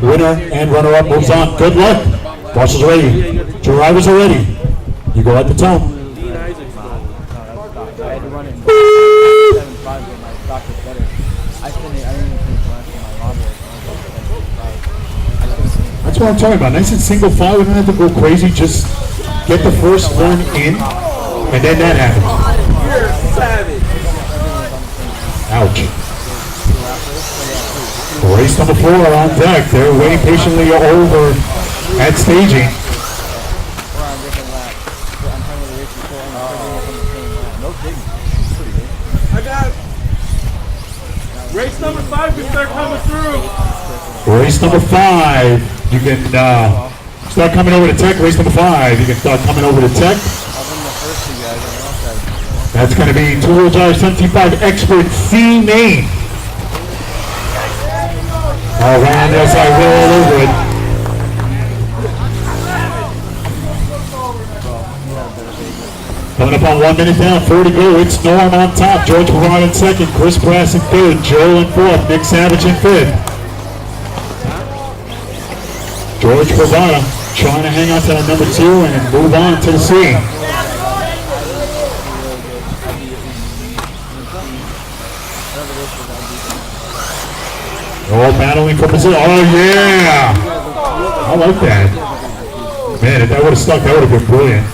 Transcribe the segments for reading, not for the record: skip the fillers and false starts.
winner and runner-up moves on. Good luck. Marshall's ready. Drivers are ready. You go at the tone. I had to run it in 7.5, but my stock was better. I didn't even finish last in my lobby. That's what I'm talking about. Nice and single file. We don't have to go crazy. Just get the first one in, and then that happens. You're savage. Ouch. Race number 4 on deck. They're waiting patiently over at staging. I got race number 5 can start coming through. Race number 5. You can start coming over to tech. Race number 5. You can start coming over to tech. That's going to be 4wd 13.5 expert C main. All around the outside, roll all over it. Coming up on 1 minute down, 4 to go. It's Norm on top. George Pravata in second. Chris Prass in third. Joel in fourth. Nick Savage in fifth. George Pravata trying to hang on to that number 2 and move on to the C. All battling for position. Oh, yeah! I like that. Man, if that would have stuck, that would have been brilliant.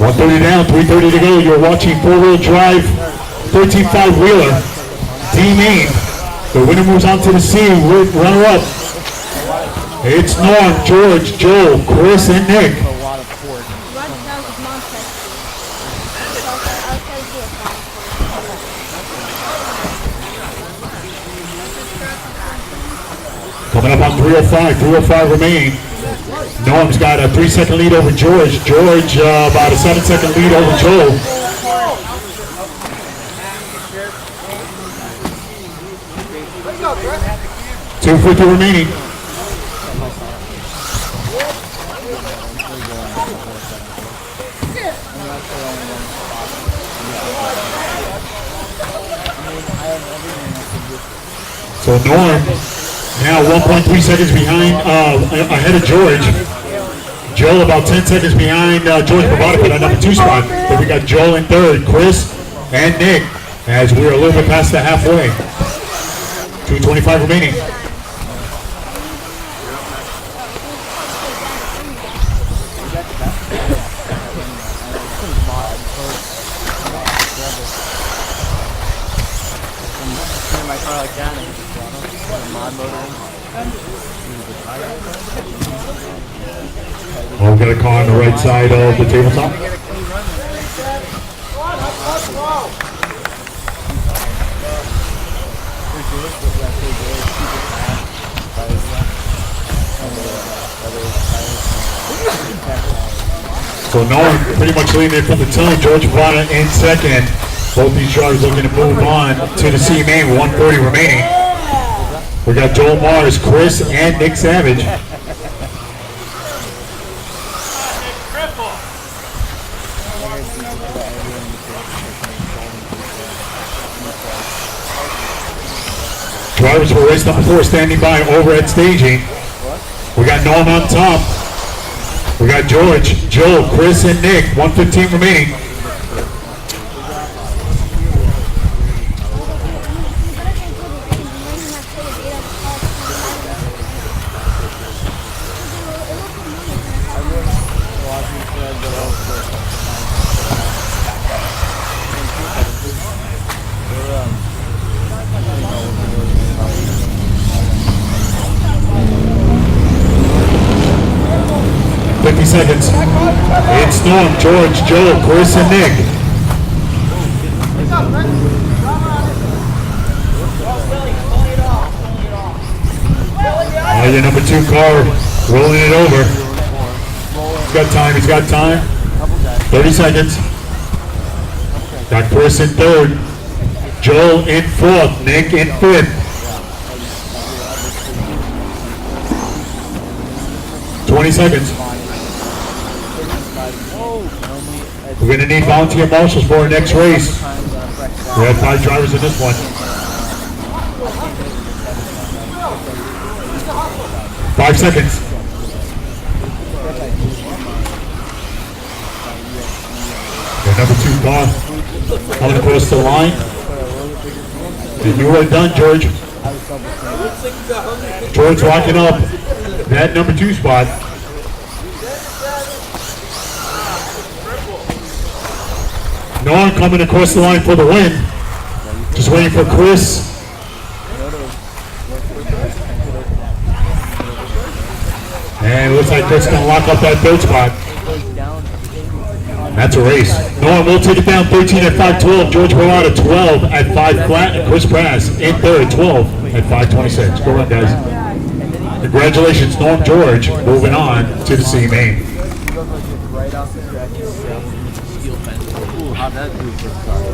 130 down, 3:30 to go. You're watching 4-wheel drive 13.5 wheeler. D main. The winner moves on to the C with runner-up. It's Norm, George, Joel, Chris, and Nick. Coming up on 305 remaining. Norm's got a 3-second lead over George. George about a 7-second lead over Joel. .250 remaining. So Norm now 1.3 seconds behind, ahead of George. Joel about 10 seconds behind George Pravata for that number 2 spot. But we got Joel in third, Chris and Nick as we're a little bit past the halfway. 2:25 remaining. We've got a car on the right side of the tabletop. So Nolan pretty much leading it from the tunnel. George Pravata in second. Both these drivers looking to move on to the C main with 1:30 remaining. We got Joel Mars, Chris, and Nick Savage. Drivers for race number 4 standing by over at staging. We got Norm on top. We got George, Joel, Chris, and Nick. 1:15 remaining. Seconds. It's Norm, George, Joel, Chris, and Nick. Your number 2 car rolling it over. He's got time. He's got time. 30 seconds. Got Chris in third. Joel in fourth. Nick in fifth. 20 seconds. We're going to need volunteer marshals for our next race. We have 5 drivers in this one. 5 seconds. Okay, number 2 gone. Coming across the line. And you are done, George. George locking up that number 2 spot. Norm coming across the line for the win. Just waiting for Chris. And it looks like Chris going to lock up that 3rd spot. That's a race. Norm will take it down 13 at 5:12. George Pravata 12 at 5 flat. And Chris Prass in 3rd, 12 at 5:26. Go on, guys. Congratulations, Norm George, moving on to the C main. Right off the track, steel fence. How'd that do for a car?